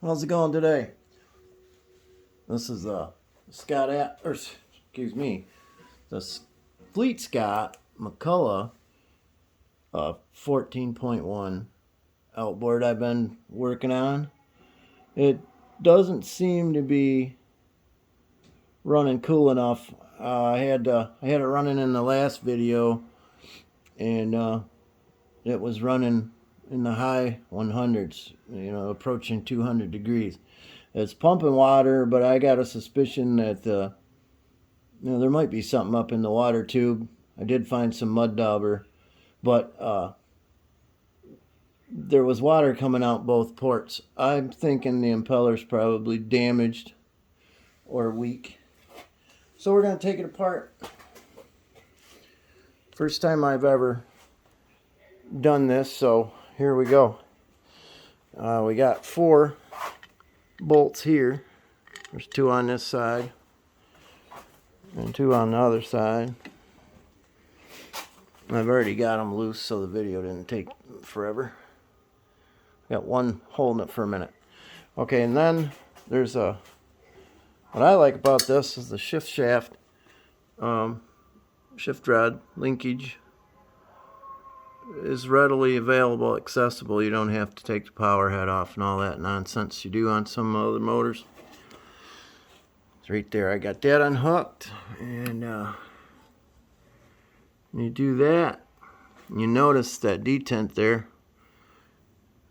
How's it going today? This is Scott the Fleet Scott McCulloch 14.1 outboard I've been working on. It doesn't seem to be running cool enough. I had it running in the last video, and it was running in the high 100s, approaching 200 degrees. It's pumping water, but I got a suspicion that there might be something up in the water tube. I did find some mud dauber, but there was water coming out both ports. I'm thinking the impeller's probably damaged or weak. So we're going to take it apart. First time I've ever done this, so here we go. We got 4 bolts here. There's 2 on this side and 2 on the other side. I've already got them loose, so the video didn't take forever. Got one holding it for a minute. Okay, and then there's what I like about this is the shift shaft, shift rod linkage is readily available, accessible. You don't have to take the power head off and all that nonsense you do on some other motors. It's right there. I got that unhooked, and you do that, you notice that detent there.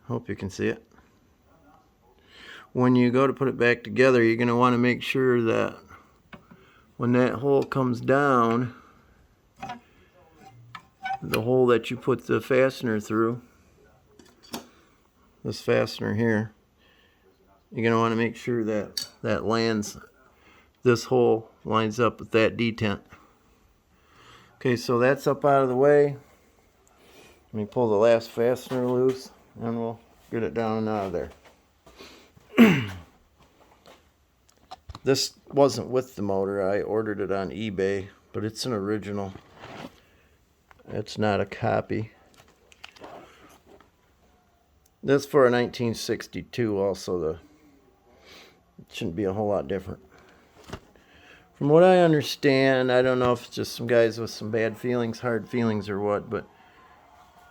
Hope you can see it. When you go to put it back together, you're going to want to make sure that when that hole comes down, the hole that you put the fastener through, this fastener here, you're going to want to make sure that that lands, this hole lines up with that detent. Okay, so that's up out of the way. Let me pull the last fastener loose and we'll get it down and out of there. This wasn't with the motor. I ordered it on eBay, but it's an original. It's not a copy. That's for a 1962 also. It shouldn't be a whole lot different. From what I understand, I don't know if it's just some guys with some bad feelings, hard feelings or what, but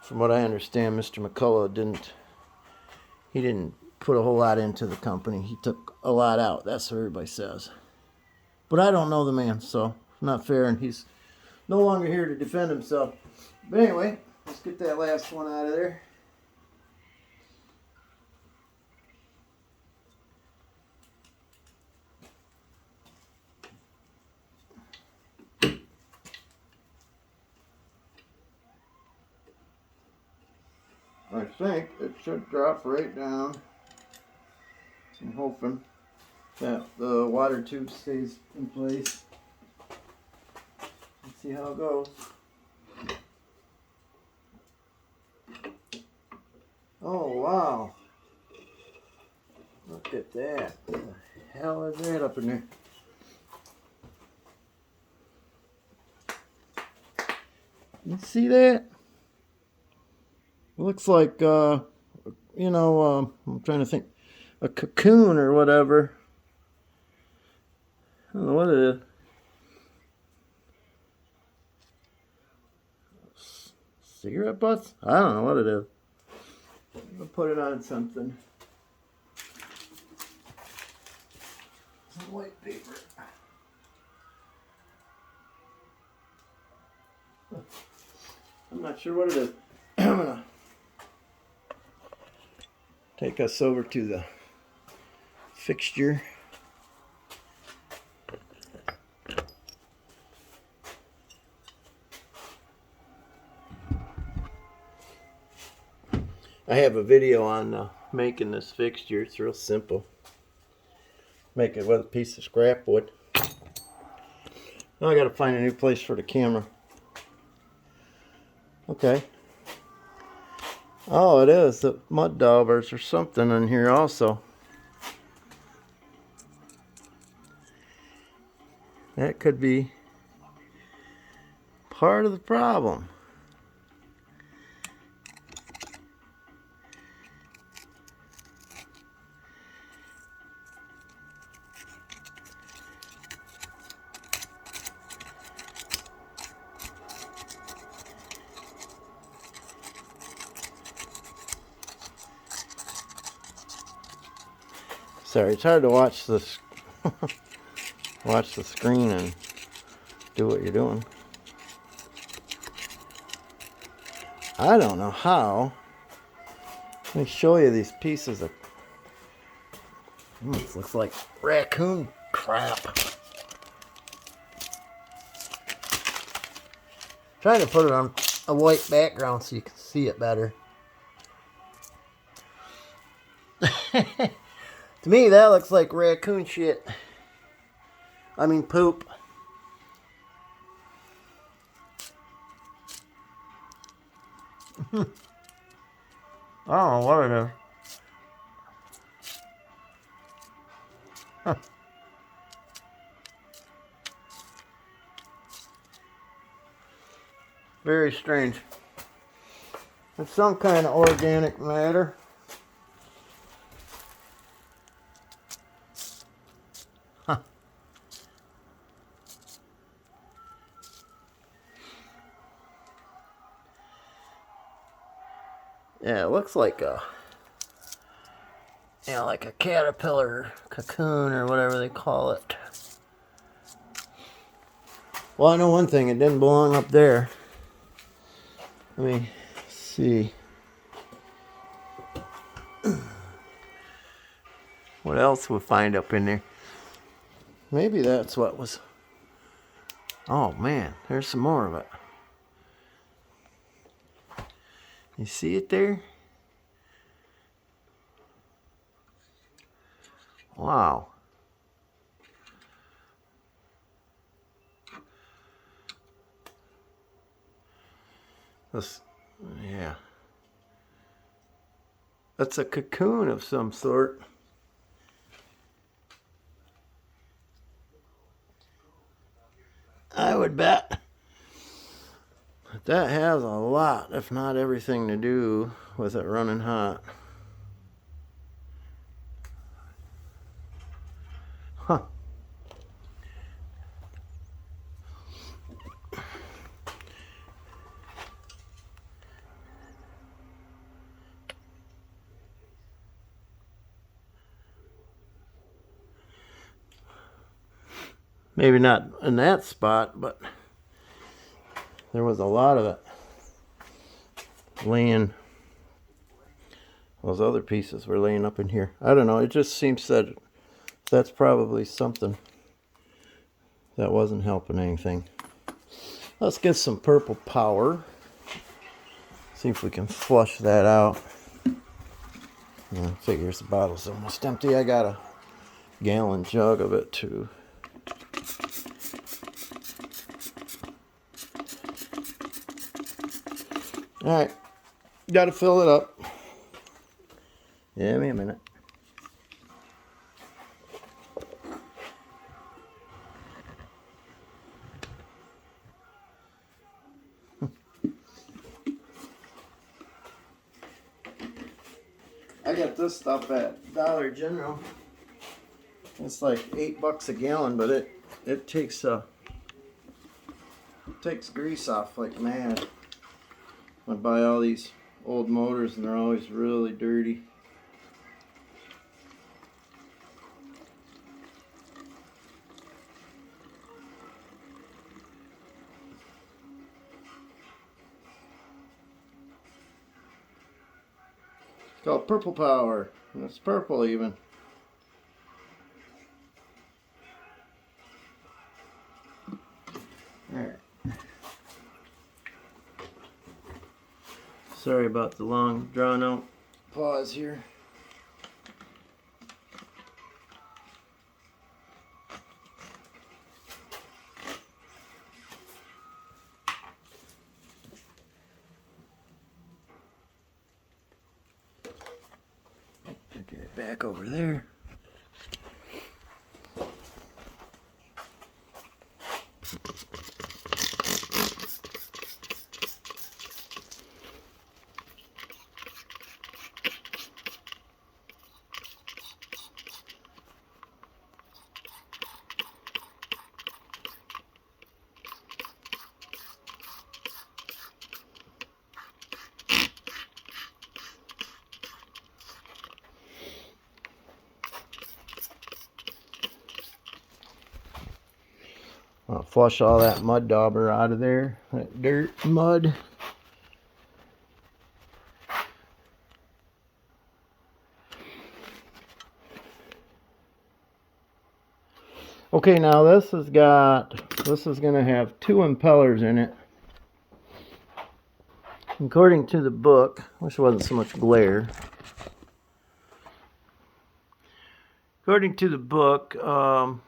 from what I understand, Mr. McCulloch didn't put a whole lot into the company. He took a lot out. That's what everybody says. But I don't know the man, so it's not fair, and he's no longer here to defend himself. But anyway, let's get that last one out of there. I think it should drop right down. I'm hoping that the water tube stays in place. Let's see how it goes. Oh wow. Look at that. What the hell is that up in there? You see that? Looks like, I'm trying to think, a cocoon or whatever. I don't know what it is. Cigarette butts? I don't know what it is. I'll put it on something. Some white paper. I'm not sure what it is. I'm gonna take us over to the fixture. I have a video on making this fixture. It's real simple. Make it with a piece of scrap wood. Now I gotta find a new place for the camera. Okay. Oh, it is the mud daubers or something in here also. That could be part of the problem. Sorry, it's hard to watch this. Watch the screen and do what you're doing. I don't know how. Let me show you these pieces of... This looks like raccoon crap. Trying to put it on a white background so you can see it better. To me, that looks like raccoon shit. I mean, poop. I don't know what it is. Huh. Very strange. It's some kind of organic matter. Huh. Yeah, it looks like a, like a caterpillar cocoon or whatever they call it. Well, I know one thing, it didn't belong up there. Let me see. What else we'll find up in there? Maybe that's what was... Oh man, there's some more of it. You see it there? Wow. This, yeah. That's a cocoon of some sort. I would bet that has a lot, if not everything, to do with it running hot. Huh. Maybe not in that spot, but there was a lot of it laying. Those other pieces were laying up in here. I don't know. It just seems that that's probably something that wasn't helping anything. Let's get some purple power. See if we can flush that out. I figures the bottle's almost empty. I got a gallon jug of it too. Alright, got to fill it up. Give me a minute. I got this stuff at Dollar General. It's like $8 a gallon, but it takes grease off like mad. I buy all these old motors and they're always really dirty. It's called Purple Power, and it's purple even. Alright. Sorry about the long drawn out pause here. Get it back over there. I'll flush all that mud dauber out of there, that dirt, mud. Okay, now this is going to have 2 impellers in it. According to the book, wish there wasn't so much glare. According to the book, part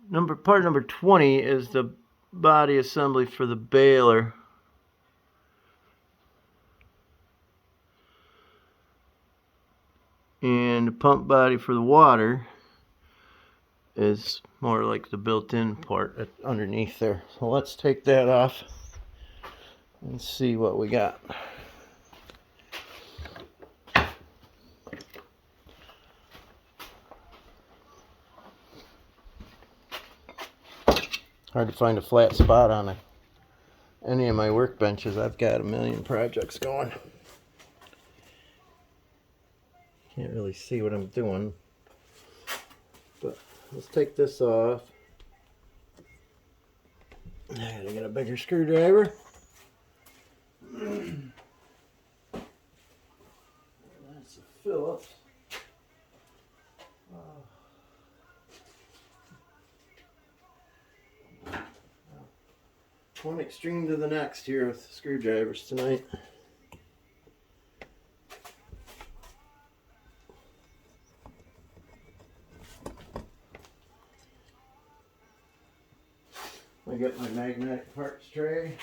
number 20 is the body assembly for the baler. And the pump body for the water is more like the built-in part underneath there. So let's take that off and see what we got. Hard to find a flat spot on any of my workbenches. I've got a million projects going. Can't really see what I'm doing, but let's take this off. I gotta get a bigger screwdriver. That's a Phillips. One extreme to the next here with screwdrivers tonight. I got my magnetic parts tray.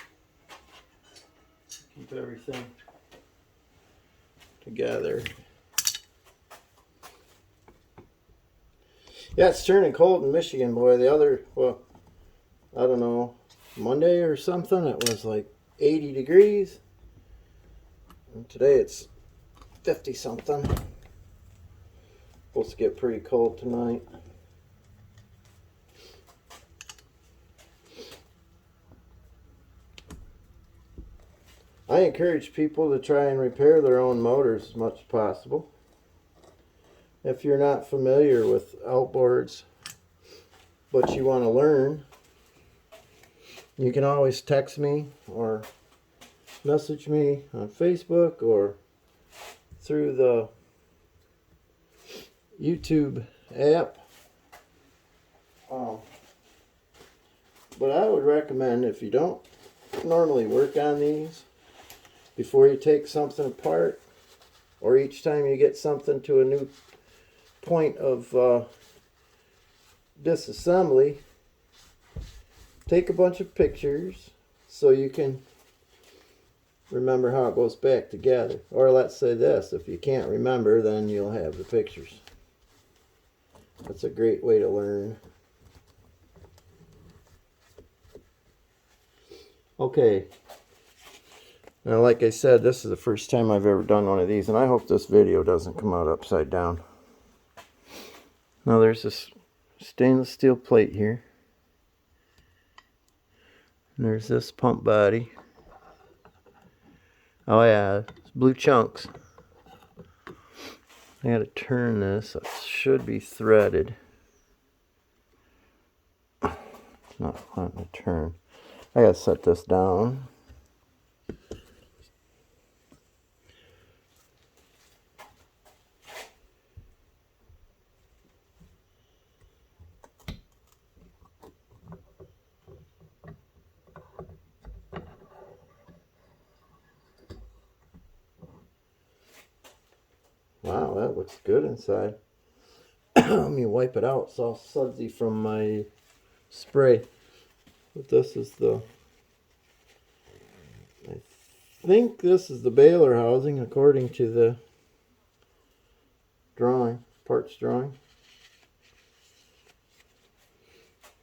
Keep everything together. Yeah, it's turning cold in Michigan, boy. Well, I don't know, Monday or something, it was like 80 degrees. And today it's 50 something. Supposed to get pretty cold tonight. I encourage people to try and repair their own motors as much as possible. If you're not familiar with outboards, but you want to learn, you can always text me or message me on Facebook or through the YouTube app. But I would recommend, if you don't normally work on these, before you take something apart, or each time you get something to a new point of disassembly, take a bunch of pictures so you can remember how it goes back together. Or let's say this, if you can't remember, then you'll have the pictures. That's a great way to learn. Okay. Now, like I said, this is the first time I've ever done one of these, and I hope this video doesn't come out upside down. Now, there's this stainless steel plate here. And there's this pump body. Oh yeah, it's blue chunks. I gotta turn this. It should be threaded. It's not wanting to turn. I gotta set this down. Wow, that looks good inside. Let me wipe it out. It's all sudsy from my spray. But this is I think this is the baler housing according to the drawing, parts drawing.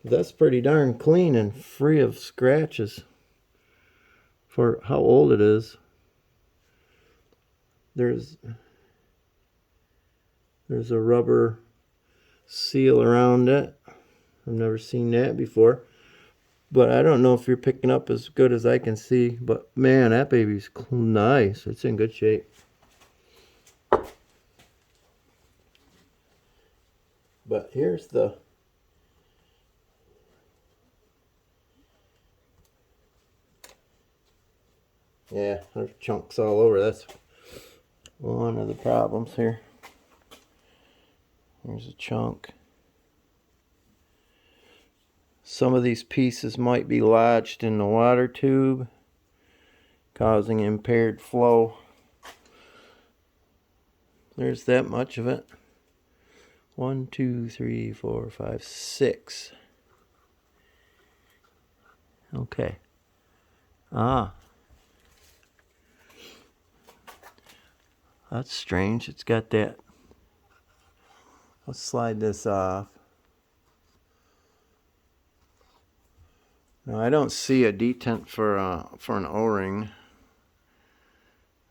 That's pretty darn clean and free of scratches for how old it is. There's a rubber seal around it. I've never seen that before. But I don't know if you're picking up as good as I can see. But man, that baby's nice. It's in good shape. But here's the Yeah, there's chunks all over. That's one of the problems here. There's a chunk. Some of these pieces might be lodged in the water tube, causing impaired flow. There's that much of it. 1, 2, 3, 4, 5, 6. Okay. Ah. That's strange. It's got that. Let's slide this off. Now I don't see a detent for an O-ring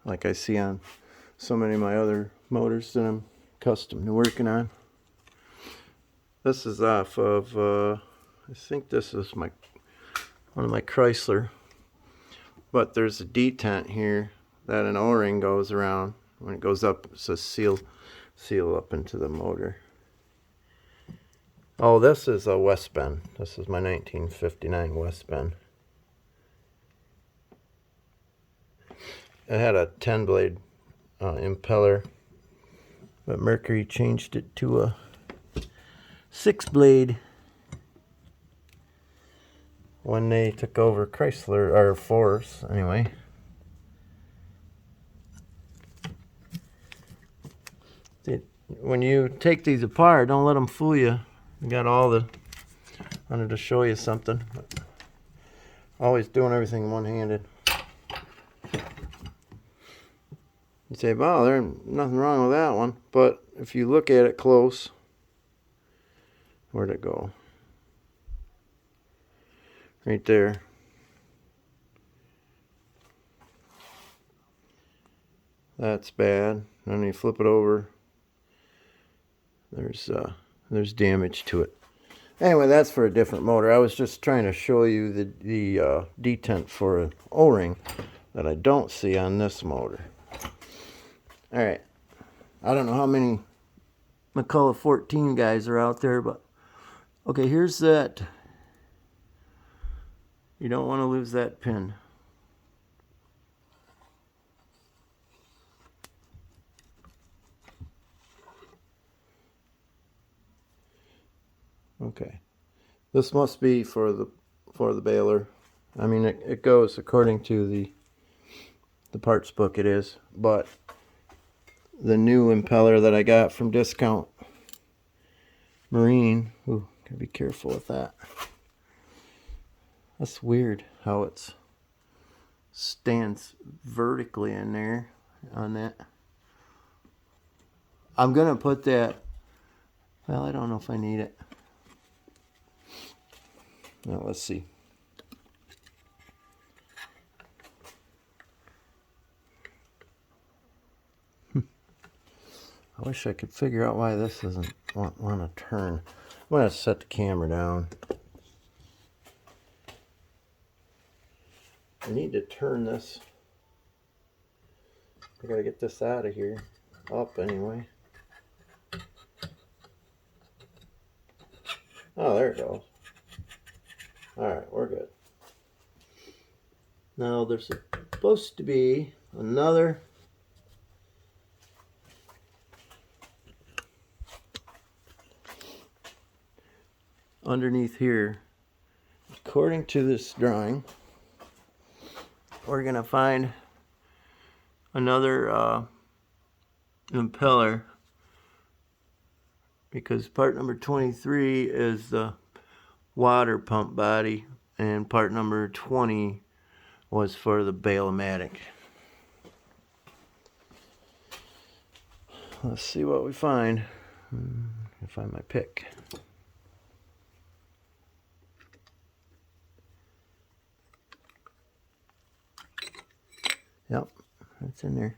like I see on so many of my other motors that I'm accustomed to working on. This is off of I think this is one of my Chrysler, but there's a detent here that an O-ring goes around. When it goes up, it's a seal up into the motor. Oh, this is a West Bend. This is my 1959 West Bend. It had a 10-blade impeller, but Mercury changed it to a 6-blade when they took over Chrysler, or Force, anyway. When you take these apart, don't let them fool you. You got all the... I wanted to show you something. Always doing everything one-handed. You say, wow, there's nothing wrong with that one. But if you look at it close, where'd it go? Right there. That's bad. Then you flip it over. There's damage to it. Anyway, that's for a different motor. I was just trying to show you the detent for an O-ring that I don't see on this motor. All right. I don't know how many McCulloch 14 guys are out there, but okay, here's that. You don't want to lose that pin. Okay, this must be for the baler. I mean, it goes according to the parts book. It is, but the new impeller that I got from Discount Marine. Ooh, gotta be careful with that. That's weird how it stands vertically in there on that. I'm gonna put that. Well, I don't know if I need it. Now let's see. I wish I could figure out why this doesn't want to turn. I'm going to set the camera down. I need to turn this. I got to get this out of here. Up anyway. Oh, there it goes. Alright, we're good. Now there's supposed to be another underneath here. According to this drawing, we're going to find another impeller, because part number 23 is the water pump body and part number 20 was for the Bail-O-Matic. Let's see what we find. I'll find my pick. Yep, that's in there.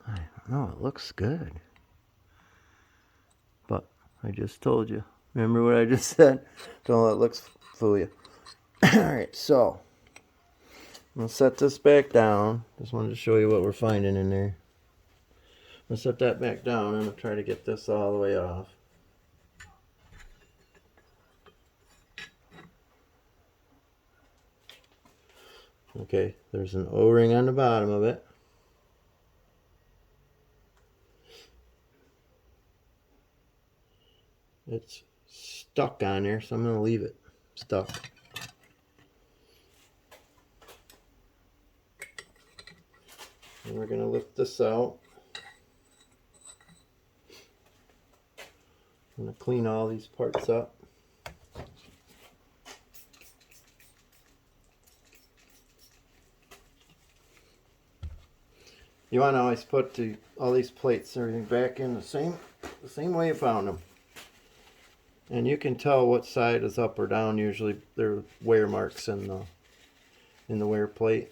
I don't know, it looks good. But I just told you. Remember what I just said? Don't let looks fool you. Alright, so I'm going to set this back down. Just wanted to show you what we're finding in there. I'm going to set that back down and I'll try to get this all the way off. Okay, there's an O-ring on the bottom of it. It's stuck on there, so I'm going to leave it stuck. And we're going to lift this out. I'm going to clean all these parts up. You want to always put all these plates, everything back in the same way you found them. And you can tell what side is up or down. Usually there are wear marks in the wear plate.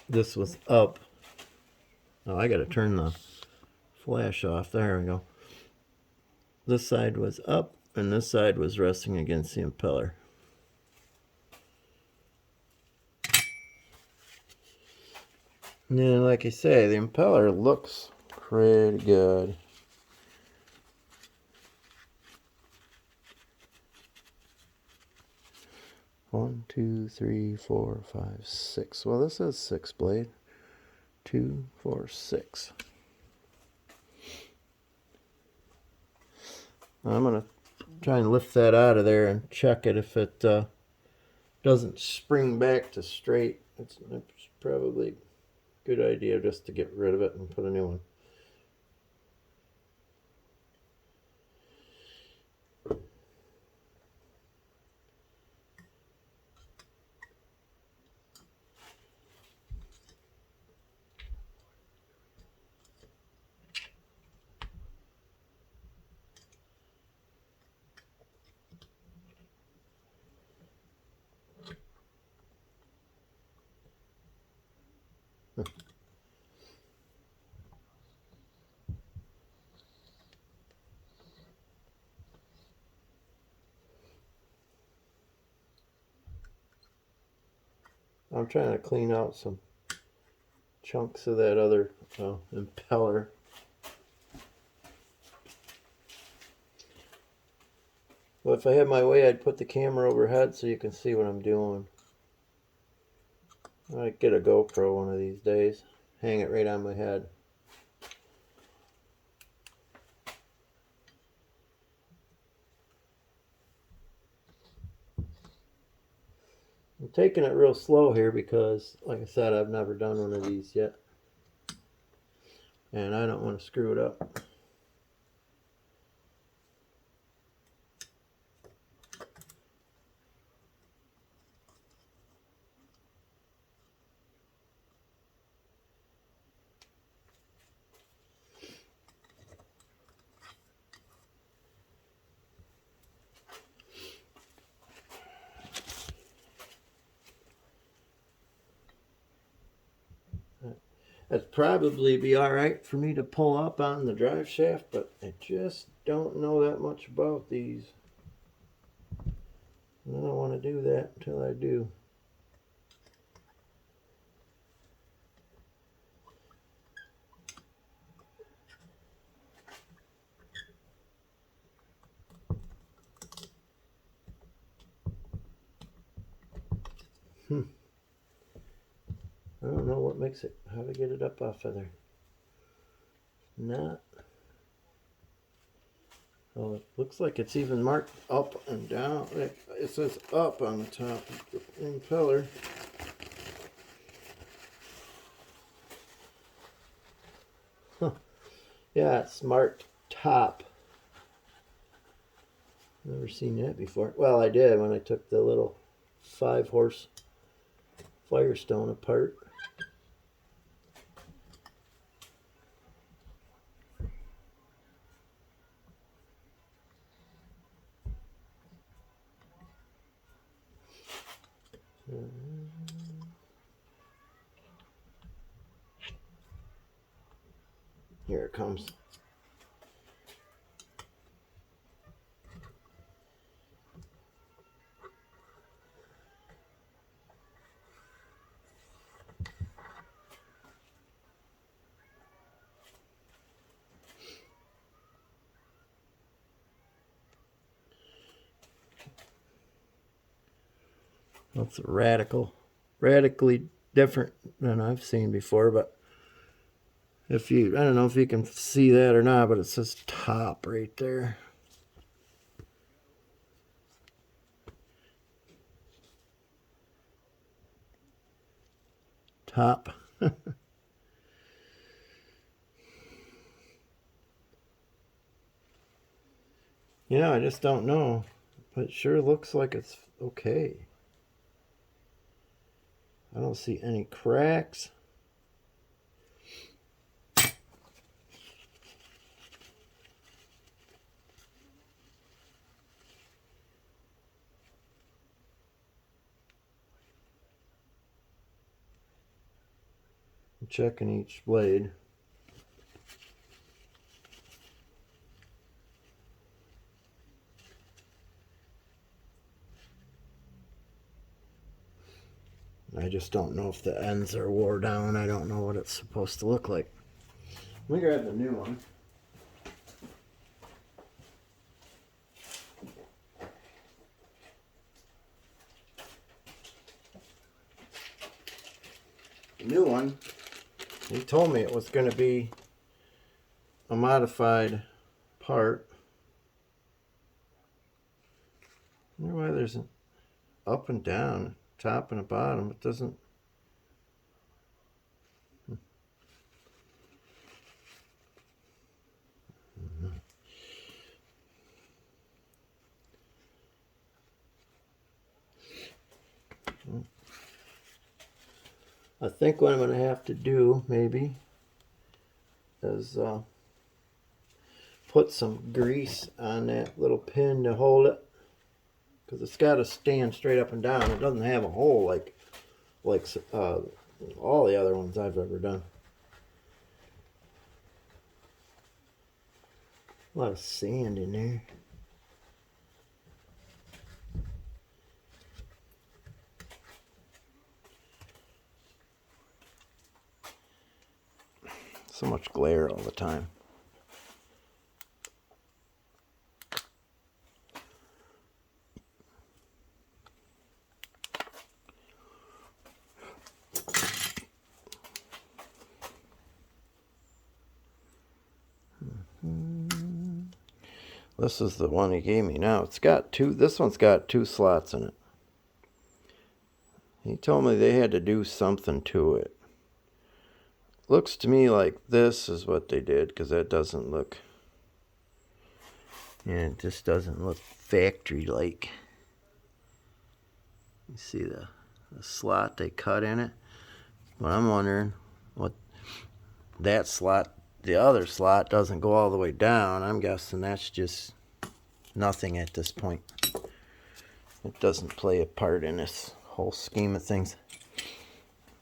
This was up. Oh, I got to turn the flash off. There we go. This side was up, and this side was resting against the impeller. And then, like I say, the impeller looks pretty good. One, two, three, four, five, six. Well, this is 6 blade. 2, 4, 6. I'm going to try and lift that out of there and check it. If it doesn't spring back to straight, it's probably a good idea just to get rid of it and put a new one. I'm trying to clean out some chunks of that other impeller. Well, if I had my way, I'd put the camera overhead so you can see what I'm doing. I might get a GoPro one of these days. Hang it right on my head. I'm taking it real slow here because, like I said, I've never done one of these yet. And I don't want to screw it up. That'd probably be alright for me to pull up on the drive shaft, but I just don't know that much about these. I don't want to do that until I do. I don't know what makes it, how to get it up off of there. Not. Oh, it looks like it's even marked up and down. It says up on the top of the impeller. Huh. Yeah, it's marked top. Never seen that before. Well, I did when I took the little 5-horse Firestone apart. Here it comes. That's radically different than I've seen before. But I don't know if you can see that or not, but it says top right there. Top. Yeah, I just don't know. But it sure looks like it's okay. I don't see any cracks. I'm checking each blade. I just don't know if the ends are wore down. I don't know what it's supposed to look like. Let me grab the new one. The new one, he told me it was going to be a modified part. I wonder why there's an up and down, top and a bottom. It doesn't. I think what I'm going to have to do, maybe, is put some grease on that little pin to hold it, because it's got to stand straight up and down. It doesn't have a hole like all the other ones I've ever done. A lot of sand in there. So much glare all the time. This is the one he gave me now. It's got this one's got 2 slots in it. He told me they had to do something to it. Looks to me like this is what they did, because that doesn't look, it just doesn't look factory-like. You see the slot they cut in it? But I'm wondering what that slot, the other slot, doesn't go all the way down. I'm guessing that's just nothing at this point. It doesn't play a part in this whole scheme of things.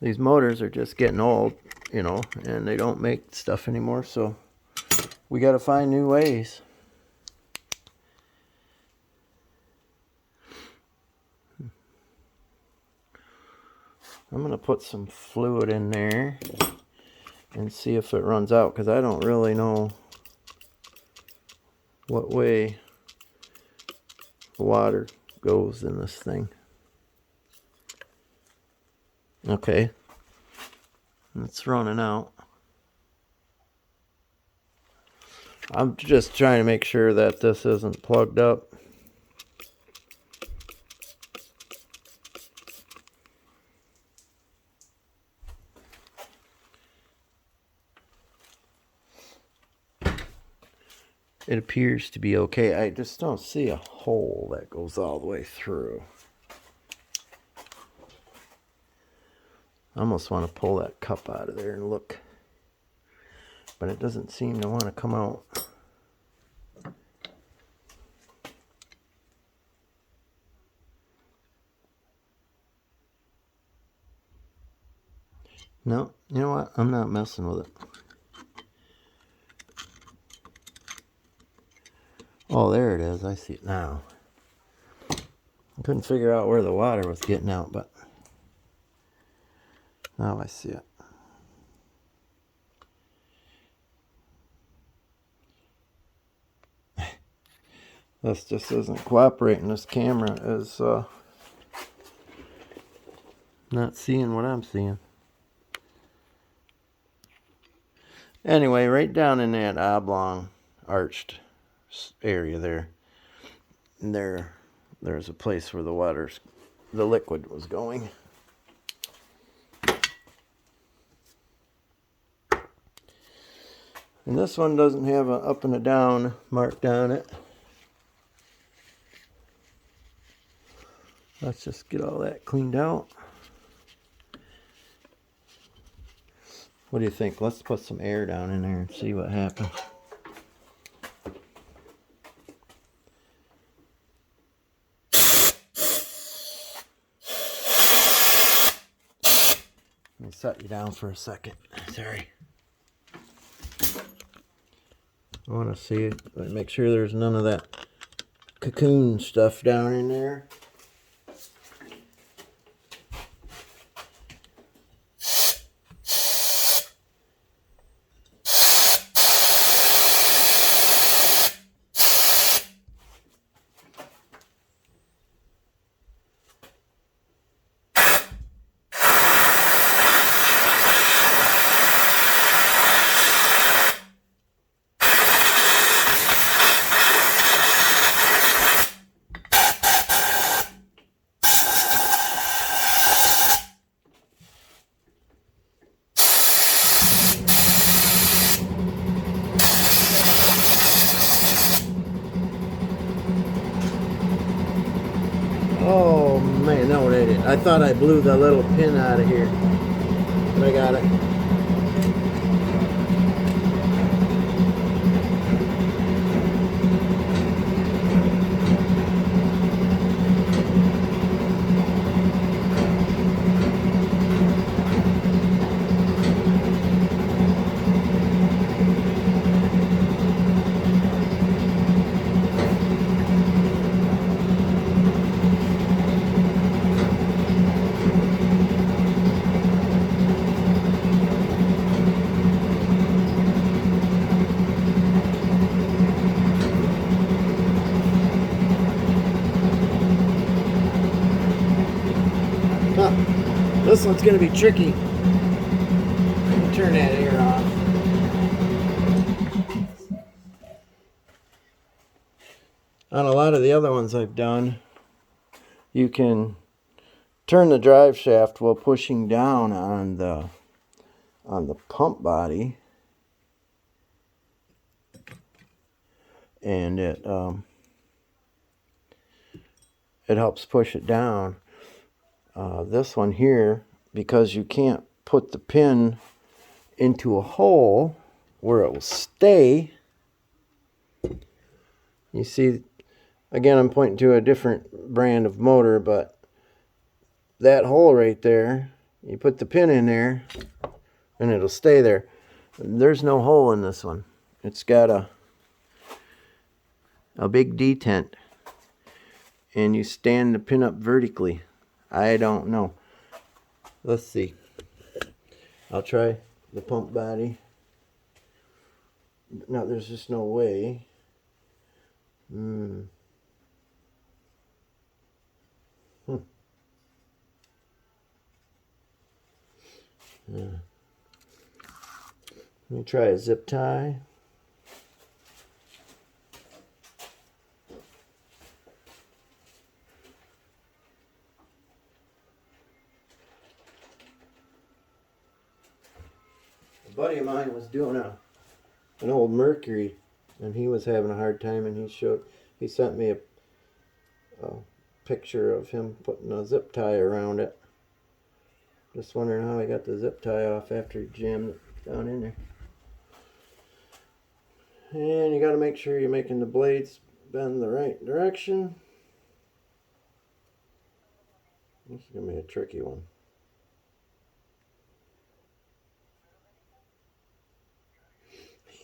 These motors are just getting old, you know, and they don't make stuff anymore, so we got to find new ways. I'm going to put some fluid in there and see if it runs out, because I don't really know what way the water goes in this thing. Okay, it's running out. I'm just trying to make sure that this isn't plugged up. It appears to be okay. I just don't see a hole that goes all the way through. I almost want to pull that cup out of there and look, but it doesn't seem to want to come out. No, you know what? I'm not messing with it. Oh, there it is. I see it now. I couldn't figure out where the water was getting out, but now I see it. This just isn't cooperating. This camera is not seeing what I'm seeing. Anyway, right down in that oblong arched area there's a place where the liquid was going. And this one doesn't have an up and a down marked on it. Let's just get all that cleaned out. What do you think? Let's put some air down in there and see what happens. Let me set you down for a second. Sorry. I want to see it. Make sure there's none of that cocoon stuff down in there. Oh man, no, it didn't. I thought I blew the little pin out of here, but I got it. This one's going to be tricky. Turn that air off. On a lot of the other ones I've done, you can turn the drive shaft while pushing down on the pump body, and it helps push it down. This one here, because you can't put the pin into a hole where it will stay. You see, again, I'm pointing to a different brand of motor, but that hole right there, you put the pin in there and it'll stay there. There's no hole in this one. It's got a big detent, and you stand the pin up vertically. I don't know. Let's see. I'll try the pump body. No, there's just no way. Let me try a zip tie. A buddy of mine was doing an old Mercury, and he was having a hard time, and he sent me a picture of him putting a zip tie around it. Just wondering how he got the zip tie off after he jammed it down in there. And you got to make sure you're making the blades bend the right direction. This is going to be a tricky one.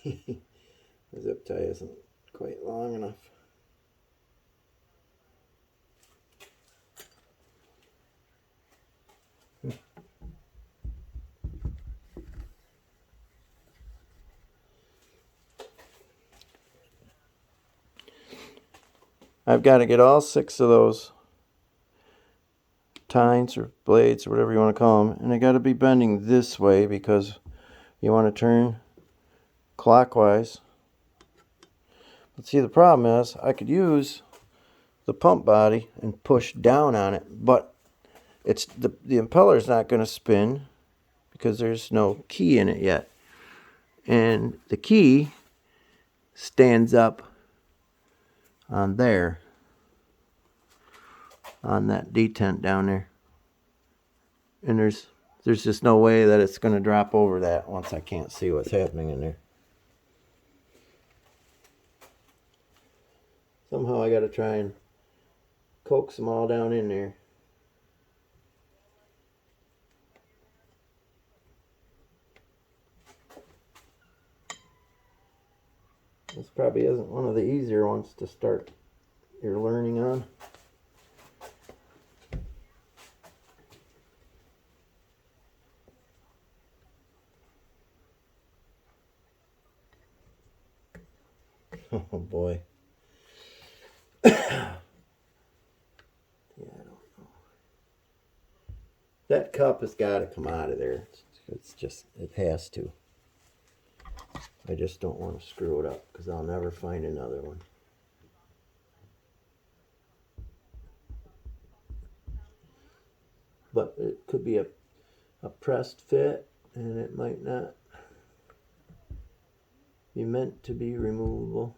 The zip tie isn't quite long enough. I've got to get all 6 of those tines or blades or whatever you want to call them, and they got to be bending this way because you want to turn clockwise. But see, the problem is I could use the pump body and push down on it, but it's the impeller is not going to spin because there's no key in it yet, and the key stands up on there, on that detent down there, and there's just no way that it's going to drop over that once I can't see what's happening in there. Somehow I got to try and coax them all down in there. This probably isn't one of the easier ones to start your learning on. Oh boy. Yeah, I don't know. That cup has got to come out of there. It's just, it has to. I just don't want to screw it up because I'll never find another one. But it could be a pressed fit, and it might not be meant to be removable.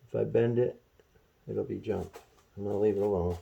If I bend it, it'll be junk. I'm going to leave it alone.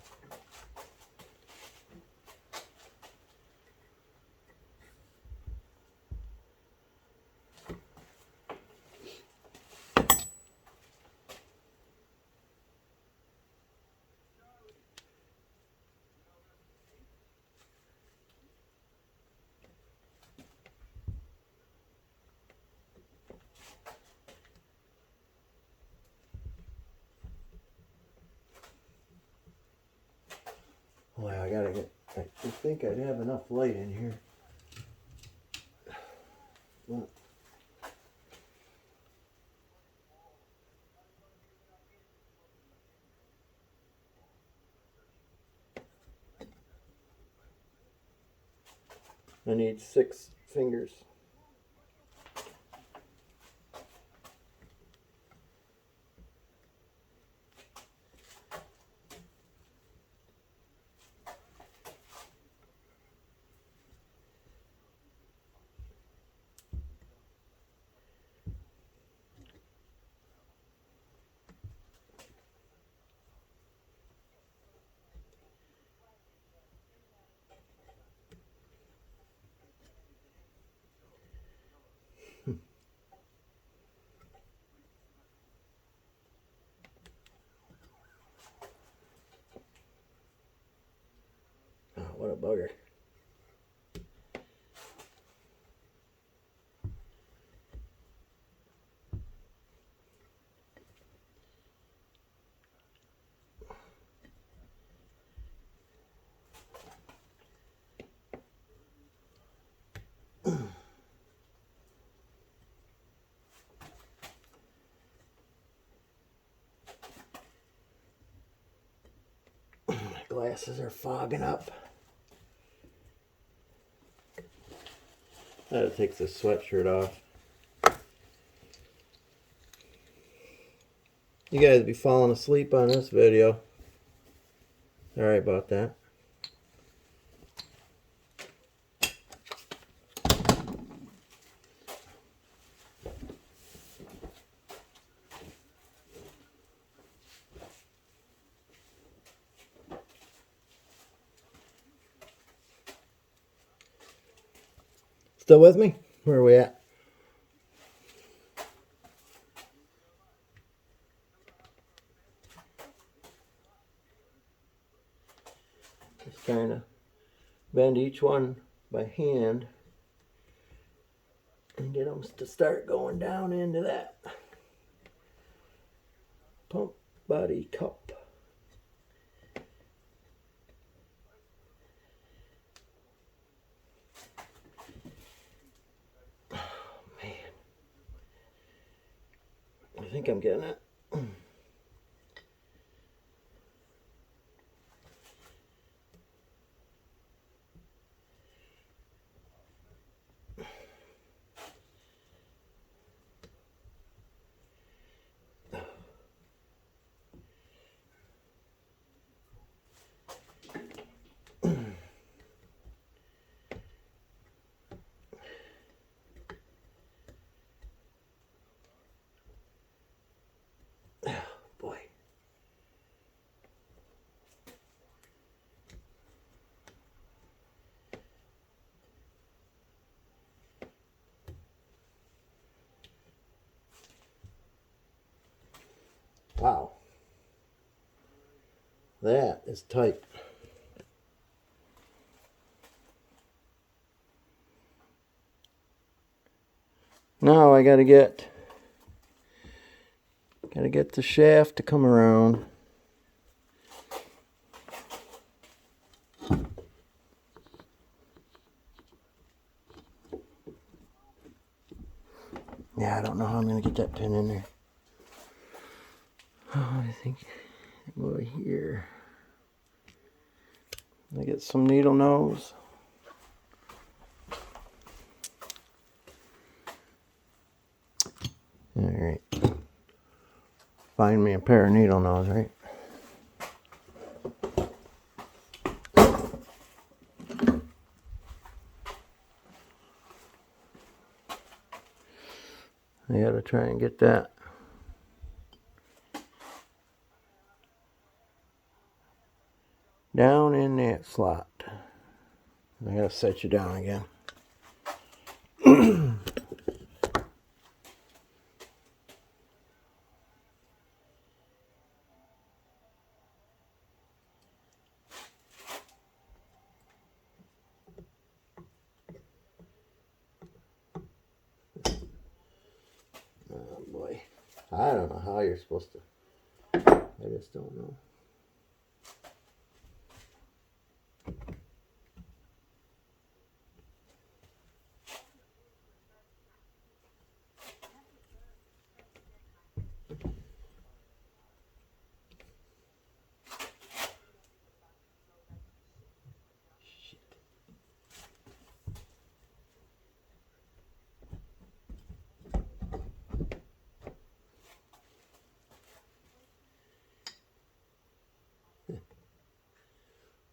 Well, I gotta get, I think I'd have enough light in here. Well, I need 6 fingers. Oh, what a bugger. My glasses are fogging up. I had to take this sweatshirt off. You guys be falling asleep on this video. Sorry about that. Still with me? Where are we at? Just trying to bend each one by hand and get them to start going down into that pump body cup. Oh, man. I think I'm getting it. Wow. That is tight. Now I gotta get the shaft to come around. Yeah, I don't know how I'm gonna get that pin in there. Oh, I think over here. I get some needle nose. All right. Find me a pair of needle nose, right? I gotta try and get that. Down in that slot. I gotta set you down again. Oh boy. I don't know how you're supposed to. I just don't know.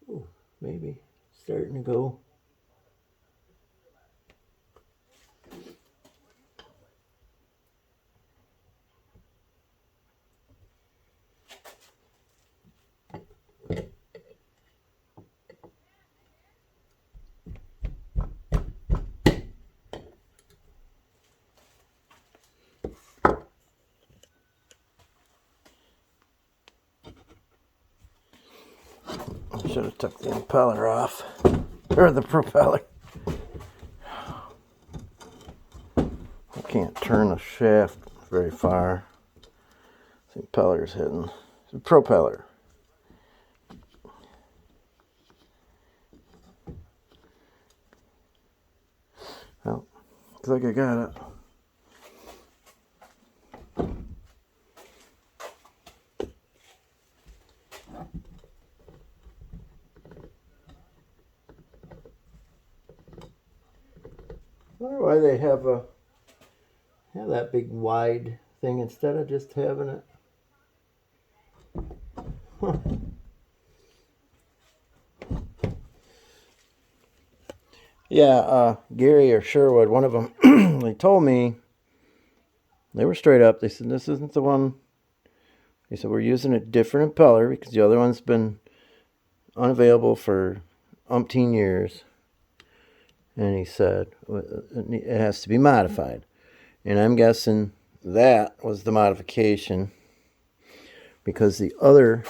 Ooh, maybe starting to go. I should have took the impeller off. Or the propeller. I can't turn the shaft very far. The impeller's hidden. The propeller. Well, looks like I got it. I wonder why they have that big wide thing instead of just having it. Huh. Yeah, Gary or Sherwood, one of them, they told me, they were straight up. They said, this isn't the one. They said, we're using a different impeller because the other one's been unavailable for umpteen years. And he said, it has to be modified. And I'm guessing that was the modification because the other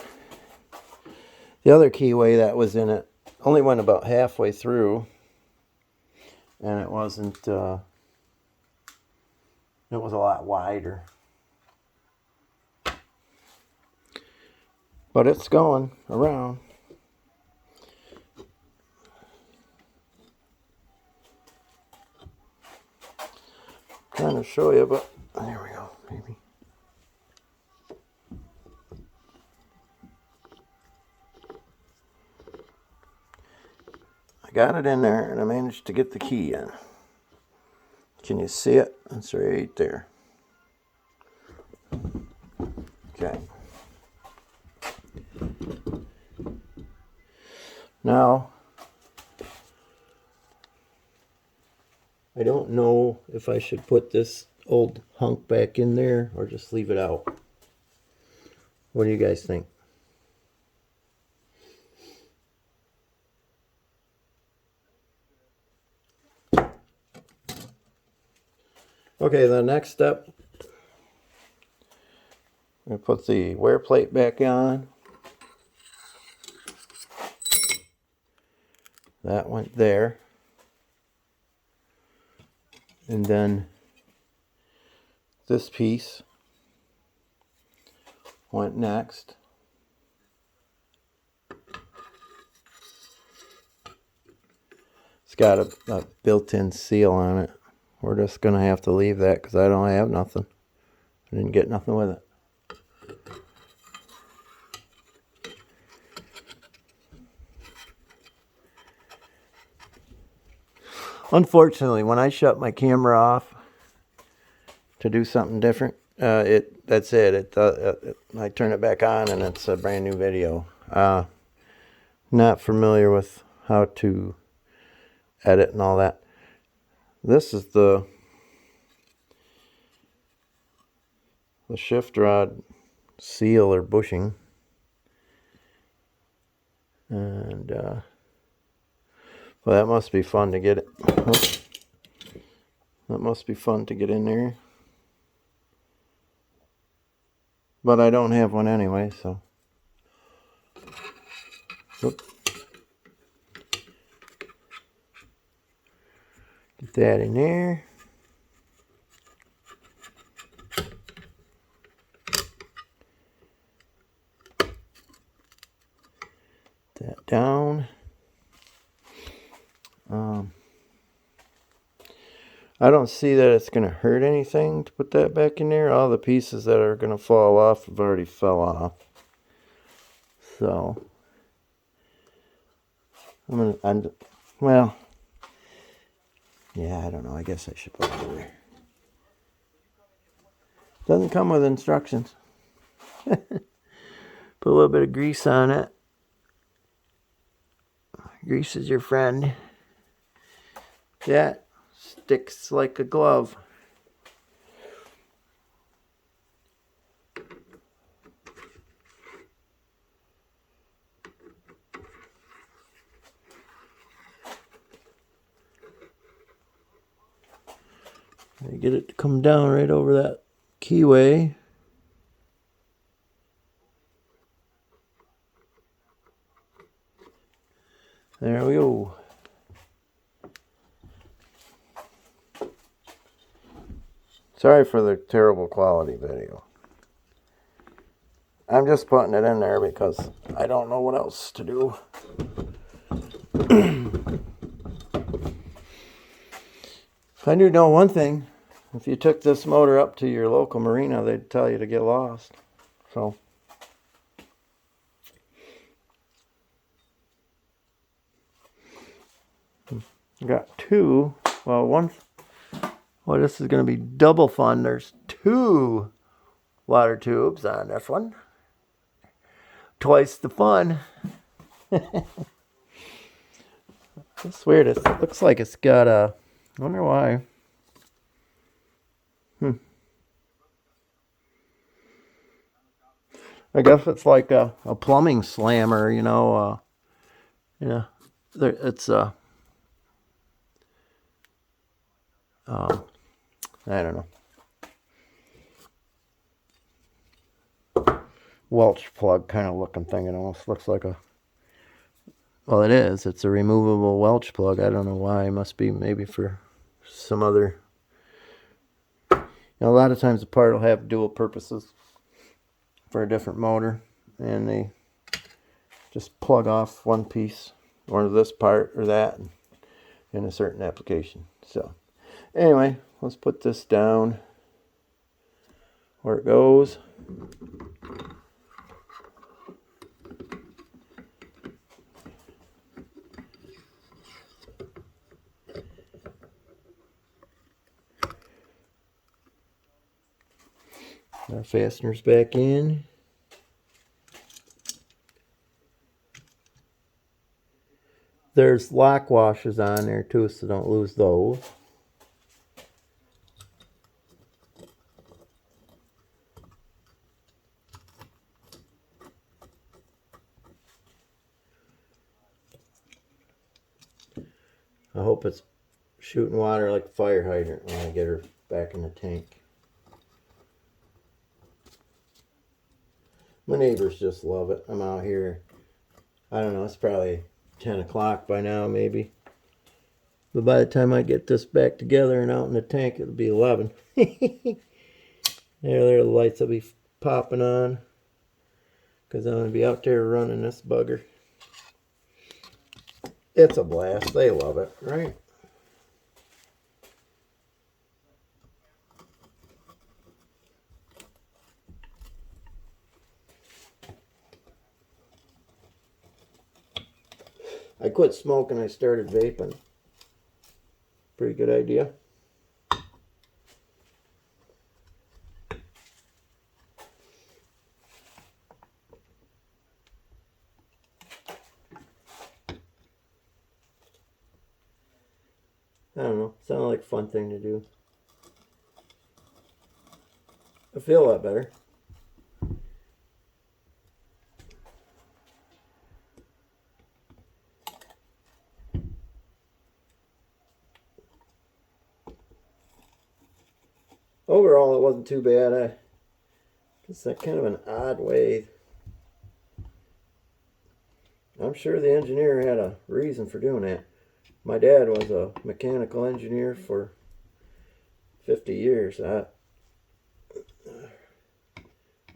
keyway that was in it only went about halfway through. And it wasn't, it was a lot wider. But it's going around. Trying to show you, but there we go, maybe. I got it in there and I managed to get the key in. Can you see it? It's right there. Okay. Now, I don't know if I should put this old hunk back in there or just leave it out. What do you guys think? Okay, the next step, I'm going to put the wear plate back on. That went there. And then this piece went next. It's got a built-in seal on it. We're just going to have to leave that because I don't have nothing. I didn't get nothing with it. Unfortunately, when I shut my camera off to do something different, that's it. I turn it back on and it's a brand new video. Not familiar with how to edit and all that. This is the shift rod seal or bushing, and well, that must be fun to get it. That must be fun to get in there. But I don't have one anyway, so. Whoop. Get that in there. That down. I don't see that it's going to hurt anything to put that back in there. All the pieces that are going to fall off have already fell off. So, well, yeah, I don't know. I guess I should put it in there. Doesn't come with instructions. Put a little bit of grease on it. Grease is your friend. That sticks like a glove. I get it to come down right over that keyway. There we go. Sorry for the terrible quality video. I'm just putting it in there because I don't know what else to do. I do know one thing. If you took this motor up to your local marina, they'd tell you to get lost. So, got two. Well, one. Well, this is going to be double fun. There's two water tubes on this one. Twice the fun. It's weird. It looks like it's got a... I wonder why. I guess it's like a plumbing slammer, you know. Yeah, it's I don't know. Welch plug kind of looking thing. It almost looks like a... Well, it is. It's a removable Welch plug. I don't know why. It must be maybe for some other... You know, a lot of times the part will have dual purposes for a different motor, and they just plug off one piece, or this part or that, in a certain application. So, anyway, let's put this down where it goes. Our fasteners back in. There's lock washers on there too, so don't lose those. I hope it's shooting water like a fire hydrant when I get her back in the tank. My neighbors just love it. I'm out here. I don't know, it's probably 10 o'clock by now, maybe. But by the time I get this back together and out in the tank, it'll be 11. There, the lights will be popping on. Because I'm going to be out there running this bugger. It's a blast. They love it, right? I quit smoking. I started vaping. Pretty good idea. I don't know. Sounded like a fun thing to do. I feel a lot better. Overall, it wasn't too bad. It's that kind of an odd way. I'm sure the engineer had a reason for doing that. My dad was a mechanical engineer for 50 years.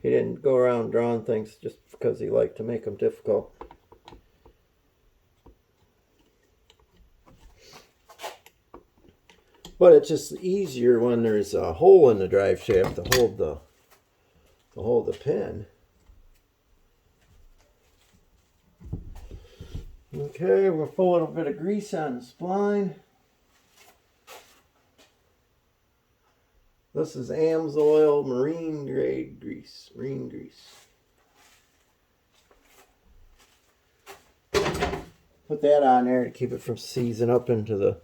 He didn't go around drawing things just because he liked to make them difficult. But it's just easier when there's a hole in the drive shaft to hold the pin. Okay, we'll put a little bit of grease on the spline. This is AMSOIL marine grade grease, marine grease. Put that on there to keep it from seizing up into the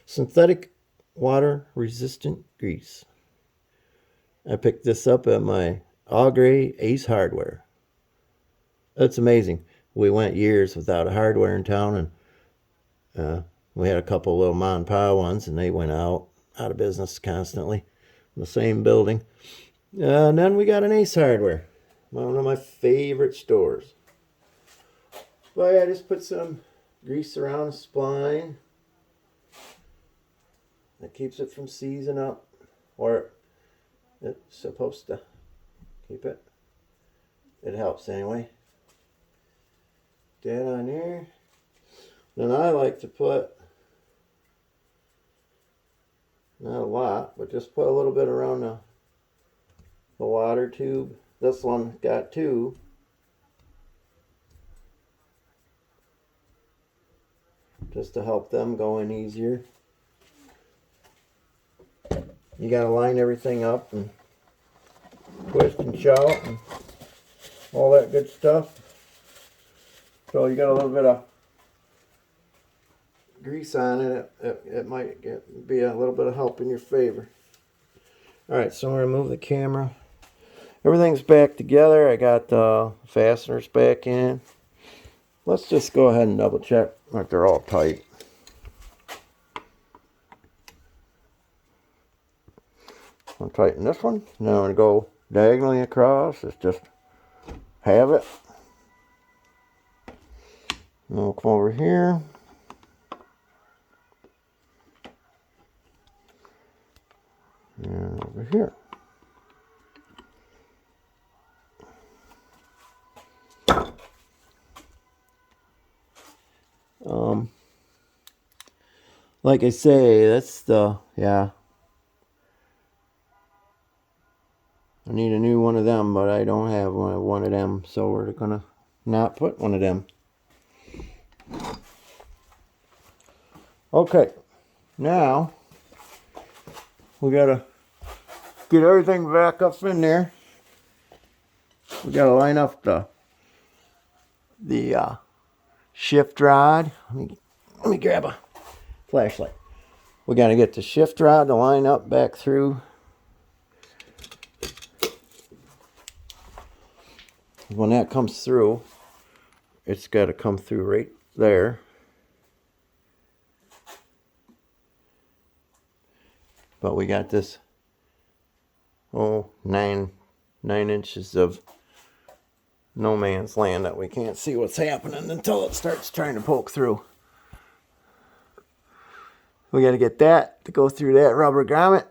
synthetic water resistant grease. I picked this up at my Agre Ace Hardware. That's amazing. We went years without a hardware in town, and we had a couple little mom and pop ones, and they went out of business constantly in the same building. And then we got an Ace Hardware, one of my favorite stores. But I just put some grease around the spline. That keeps it from seizing up, or it's supposed to keep it. It helps anyway. That on there. Then I like to put, not a lot, but just put a little bit around the water tube. This one got 2. Just to help them go in easier. You gotta line everything up and twist and shout and all that good stuff. So you got a little bit of grease on it. It might be a little bit of help in your favor. Alright, so I'm going to move the camera. Everything's back together. I got the fasteners back in. Let's just go ahead and double check like they're all tight. I'll tighten this one. Now I'm going to go diagonally across. Let's just have it. And we'll come over here. And over here. Like I say, that's the, yeah. I need a new one of them, but I don't have one of them, so we're gonna not put one of them. Okay, now we gotta get everything back up in there. We gotta line up the shift rod. Let me grab a flashlight. We gotta get the shift rod to line up back through. When that comes through, it's got to come through right there. But we got this 9 inches of no man's land that we can't see what's happening until it starts trying to poke through. We got to get that to go through that rubber grommet.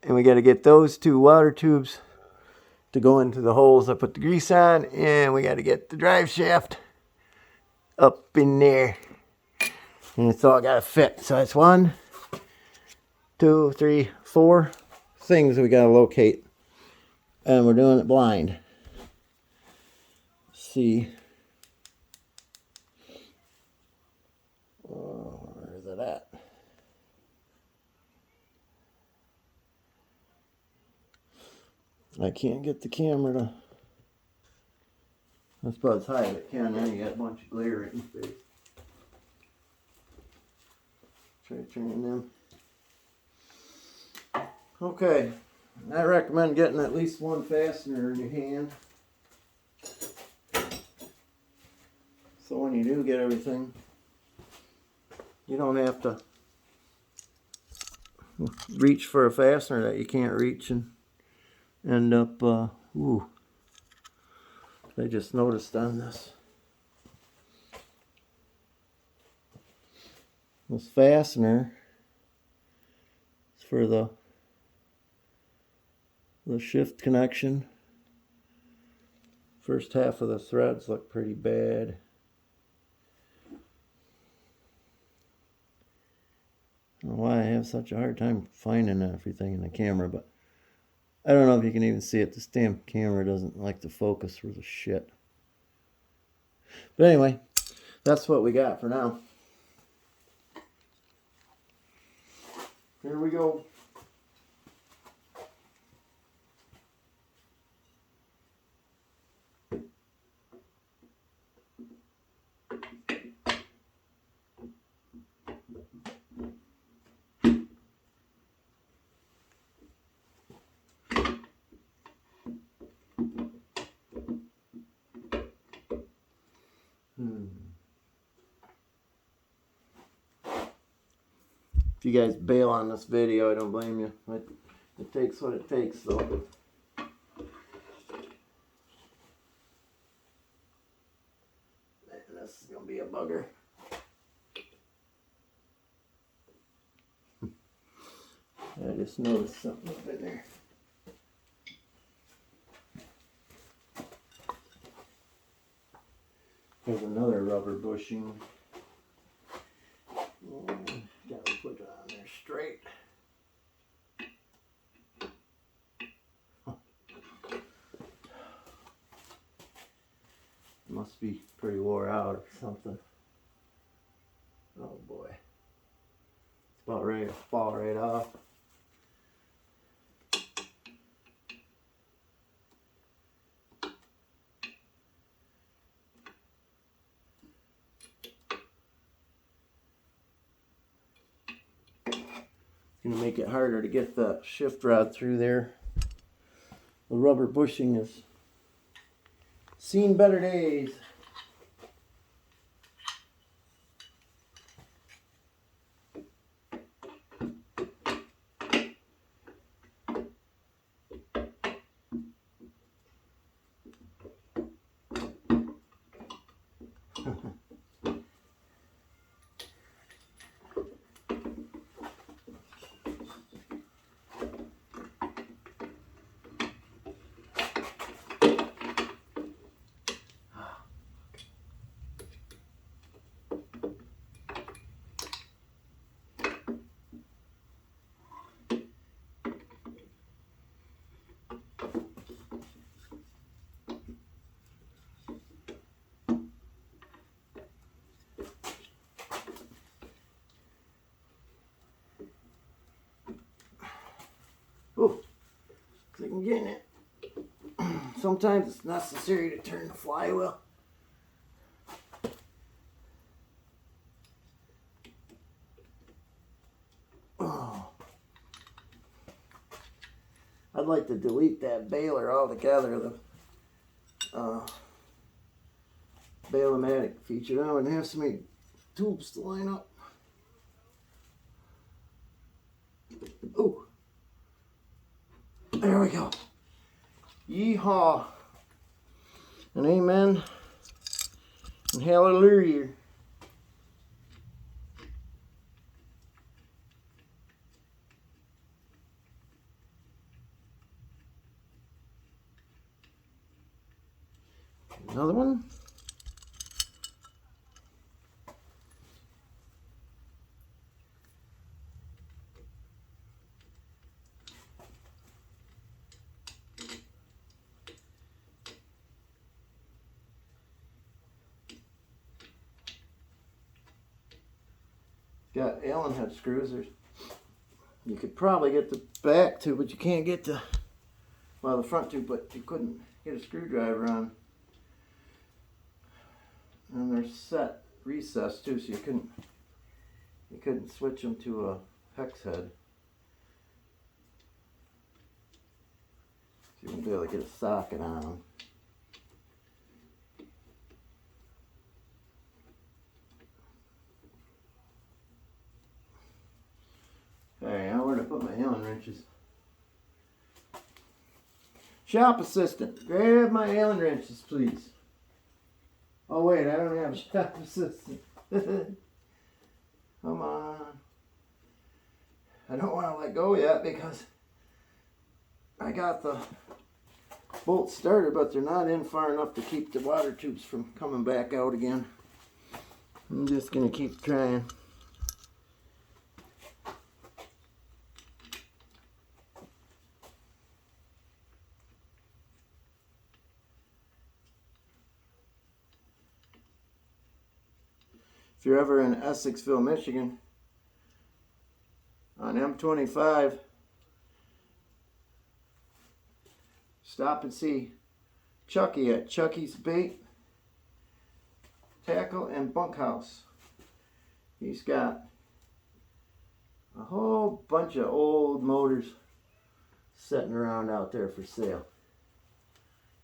And we got to get those 2 water tubes to go into the holes I put the grease on. And we got to get the drive shaft up in there. And it's all got to fit. So it's 1, 2, 3, 4 things we got to locate. And we're doing it blind. See. Where is it at? I can't get the camera to. That's about as high as it can. Now you got a bunch of glare right in your face. Try turning them. Okay. I recommend getting at least 1 fastener in your hand. So when you do get everything, you don't have to reach for a fastener that you can't reach and end up, ooh. I just noticed on this fastener is for the shift connection. First half of the threads look pretty bad. I don't know why I have such a hard time finding everything in the camera, but I don't know if you can even see it. This damn camera doesn't like to focus for the shit. But anyway, that's what we got for now. Here we go. If you guys bail on this video, I don't blame you. It takes what it takes, though. And this is going to be a bugger. I just noticed something up in there. There's another rubber bushing. Gotta put it on there straight. Must be pretty wore out or something. Oh boy. It's about ready to fall right off. Going to make it harder to get the shift rod through there. The rubber bushing has seen better days. Oh, clicking getting it. Sometimes it's necessary to turn the flywheel. Oh. I'd like to delete that baler altogether, the Bail-O-Matic feature. I wouldn't have so many tubes to line up. Ooh. There we go. Yeehaw. and amen and hallelujah. Another one. Got Allen head screws. You could probably get the back tube, but you can't get the, well, the front tube, but you couldn't get a screwdriver on. And they're set recessed too, so you couldn't switch them to a hex head. So you wouldn't be able to get a socket on them. Okay, now where to put my Allen wrenches? Shop assistant, grab my Allen wrenches, please. Oh wait, I don't have a shop assistant. Come on. I don't want to let go yet because I got the bolts started, but they're not in far enough to keep the water tubes from coming back out again. I'm just going to keep trying. If you're ever in Essexville, Michigan, on M25, stop and see Chucky at Chucky's Bait, Tackle, and Bunkhouse. He's got a whole bunch of old motors sitting around out there for sale.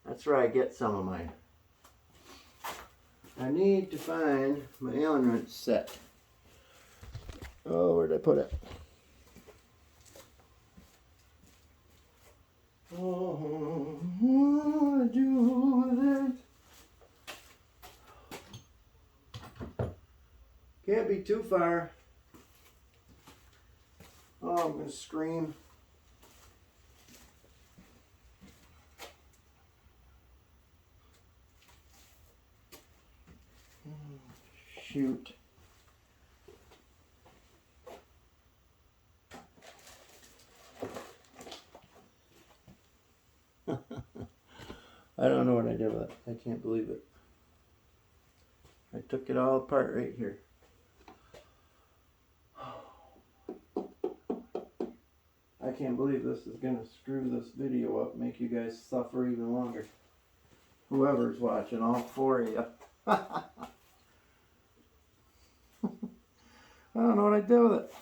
That's where I get some of mine. I need to find my Allen wrench set. Oh, where did I put it? Oh, what do I do with it? Can't be too far. Oh, I'm gonna scream. Shoot. I don't know what I did with it. I can't believe it. I took it all apart right here. I can't believe this is going to screw this video up, make you guys suffer even longer. Whoever's watching, all four of you. I don't know what I did with it.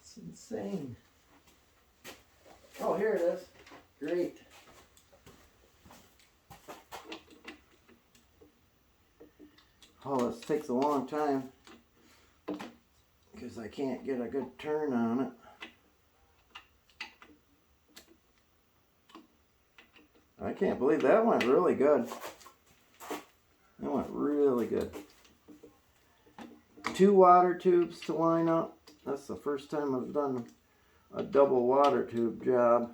It's insane. Oh, here it is. Great. Oh, this takes a long time because I can't get a good turn on it. I can't believe that went really good. That went really good. 2 water tubes to line up. That's the first time I've done a double water tube job.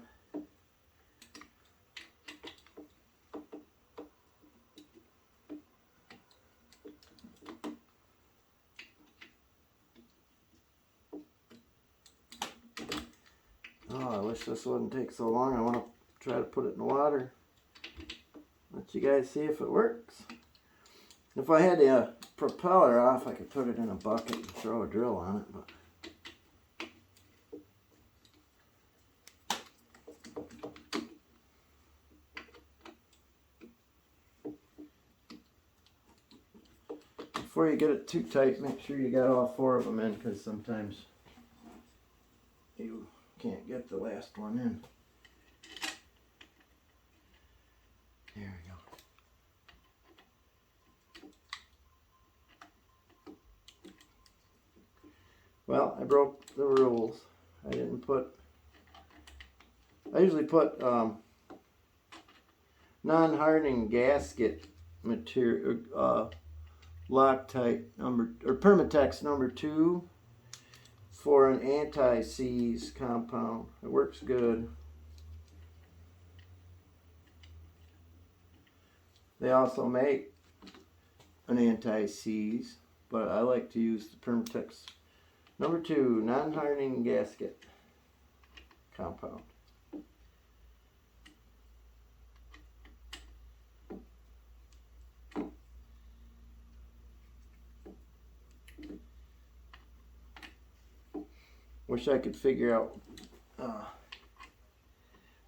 Oh, I wish this wouldn't take so long. I want to try to put it in the water. Let you guys see if it works. If I had the propeller off, I could put it in a bucket and throw a drill on it, but before you get it too tight, make sure you got all 4 of them in, because sometimes you can't get the last one in. There we go. Well, I broke the rules. I didn't put, I usually put non-hardening gasket material, Loctite Permatex number 2 for an anti-seize compound. It works good. They also make an anti-seize, but I like to use the Permatex number 2 non-hardening gasket compound. Wish I could figure out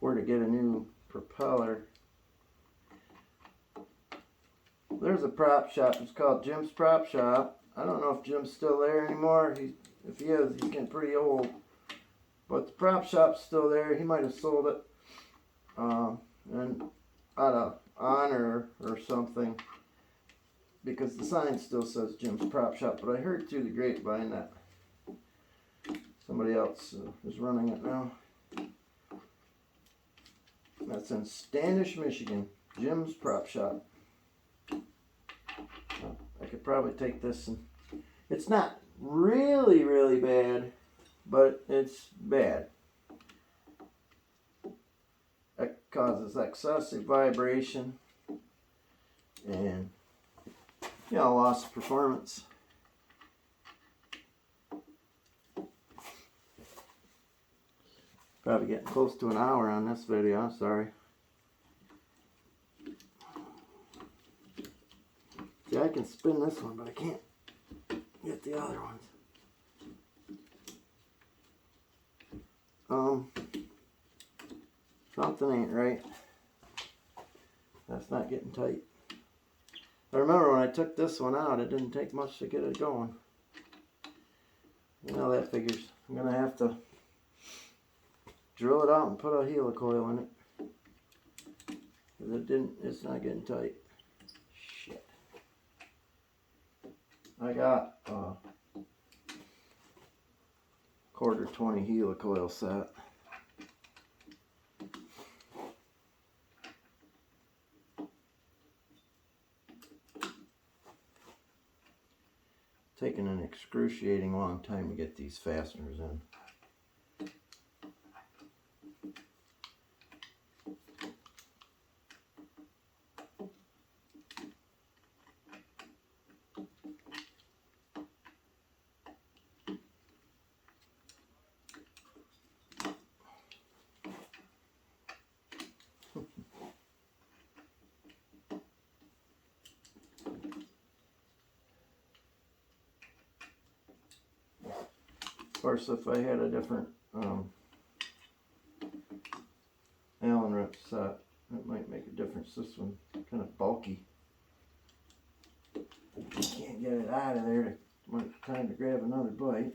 where to get a new propeller. There's a prop shop. It's called Jim's Prop Shop. I don't know if Jim's still there anymore. If he is, he's getting pretty old. But the prop shop's still there. He might have sold it. And out of honor or something. Because the sign still says Jim's Prop Shop. But I heard through the grapevine that somebody else is running it now. That's in Standish, Michigan. Jim's Prop Shop. I could probably take this and it's not really, really bad, but it's bad. It causes excessive vibration and, you know, loss of performance. Probably getting close to an hour on this video, sorry. See, I can spin this one, but I can't get the other ones. Something ain't right. That's not getting tight. I remember when I took this one out, it didn't take much to get it going. You know that figures. I'm gonna have to drill it out and put a helicoil in it. Because it's not getting tight. Shit. I got a quarter 20 helicoil set. Taking an excruciating long time to get these fasteners in. Of course, if I had a different Allen wrench set, it might make a difference. This one kind of bulky. You can't get it out of there. Might time to grab another bite.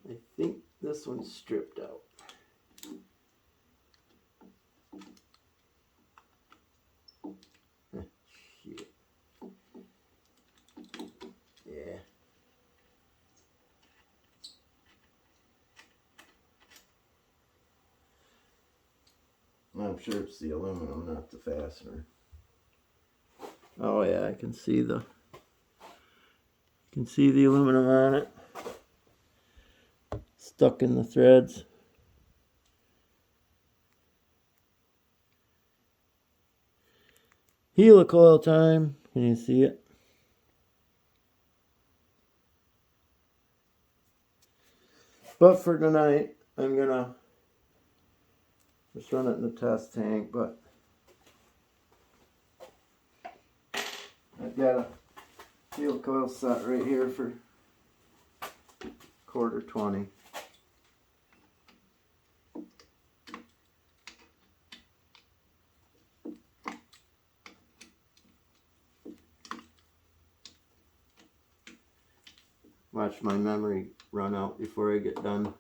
I think this one's stripped out. Shit. Yeah. I'm sure it's the aluminum, not the fastener. Oh yeah, I can see the aluminum on it. Stuck in the threads. Helicoil time. Can you see it? But for tonight, I'm gonna just run it in the test tank. But I've got a helicoil set right here for quarter 20. Watch my memory run out before I get done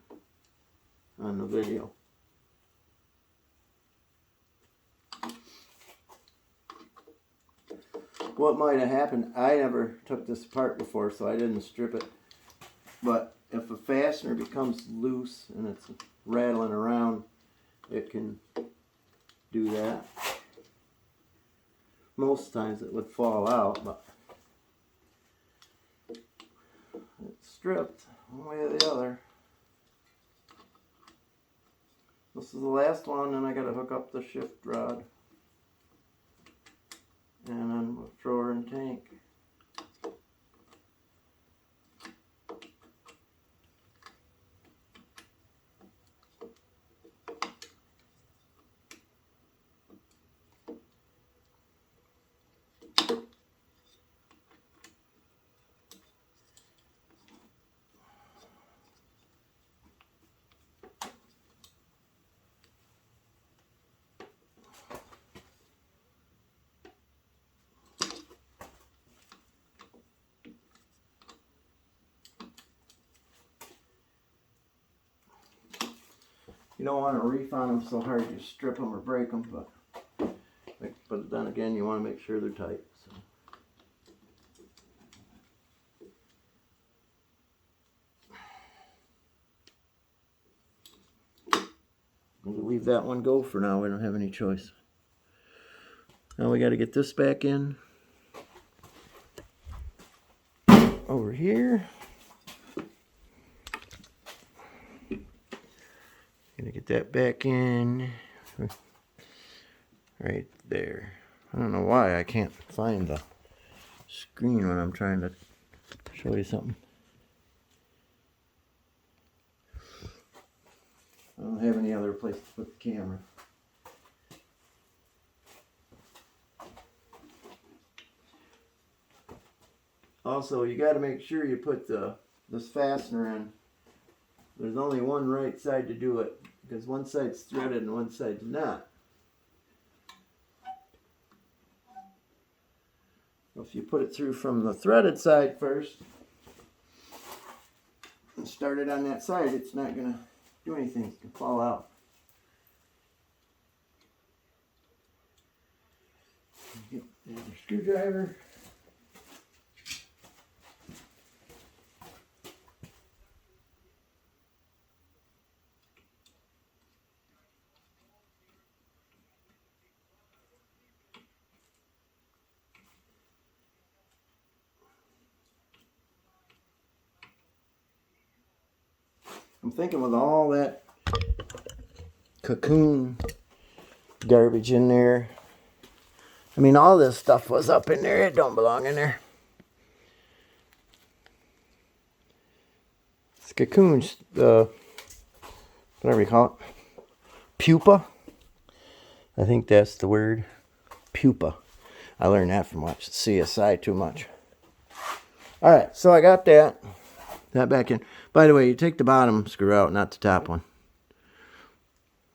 on the video. what might have happened, I never took this apart before, so I didn't strip it. But if a fastener becomes loose and it's rattling around, it can do that. Most times it would fall out, but it's stripped one way or the other. This is the last one, and I got to hook up the shift rod. And then we'll throw her in tank. You don't want to reef on them so hard you strip them or break them, but then again, you want to make sure they're tight. So. We'll leave that one go for now. We don't have any choice. Now we got to get this back in over here. Gonna get that back in right there. I don't know why I can't find the screen when I'm trying to show you something. I don't have any other place to put the camera. Also, you got to make sure you put this fastener in. There's only one right side to do it, because one side's threaded and one side's not. If you put it through from the threaded side first and start it on that side, it's not going to do anything. It can fall out. Get the screwdriver. I'm thinking with all that cocoon garbage in there, I mean, all this stuff was up in there. It don't belong in there. It's cocoons, whatever you call it, pupa. I think that's the word, pupa. I learned that from watching CSI too much. All right, so I got that back in. By the way, you take the bottom screw out, not the top one.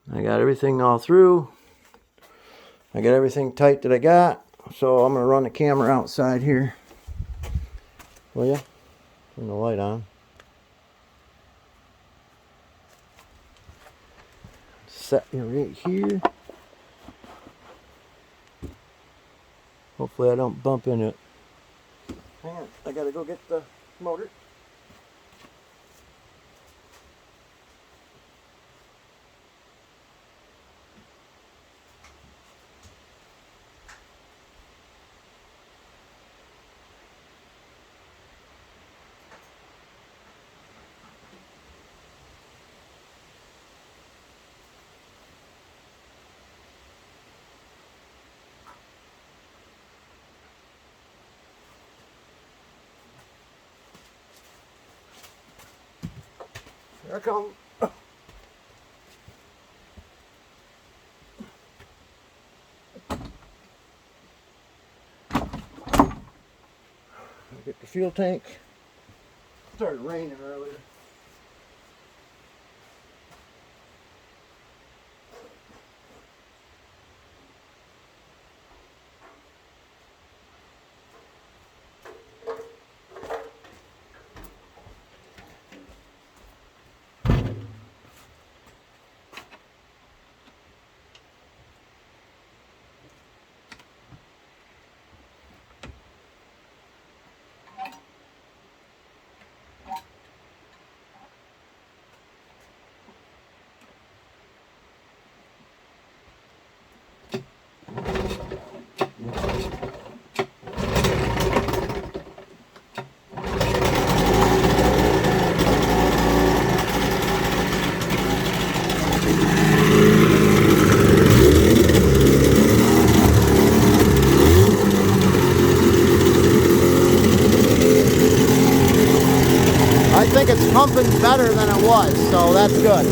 I got everything all through. I got everything tight that I got. So I'm going to run the camera outside here. Will ya? Turn the light on. Set you right here. Hopefully I don't bump into it. Hang on, I got to go get the motor. Here I come. Get the fuel tank. Started raining earlier. pumping better than it was, so that's good.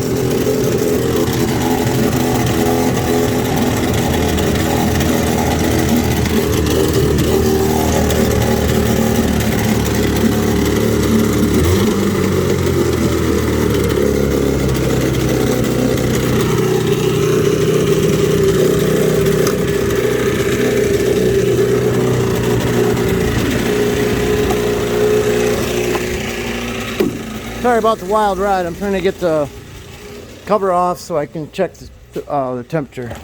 Sorry about the wild ride. I'm trying to get the cover off so I can check the temperature.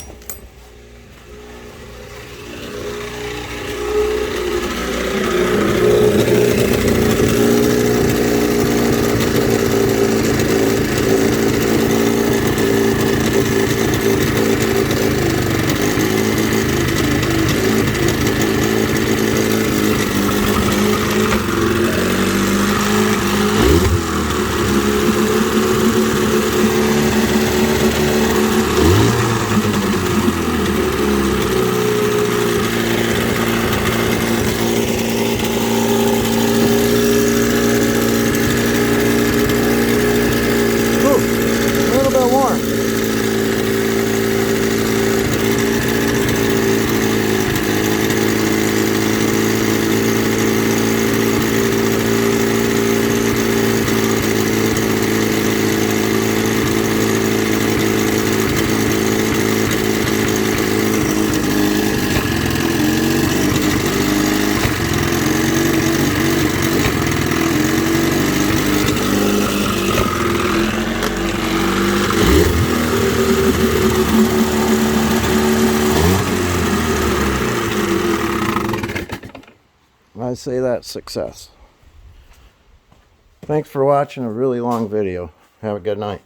I say that's success. Thanks for watching a really long video. Have a good night.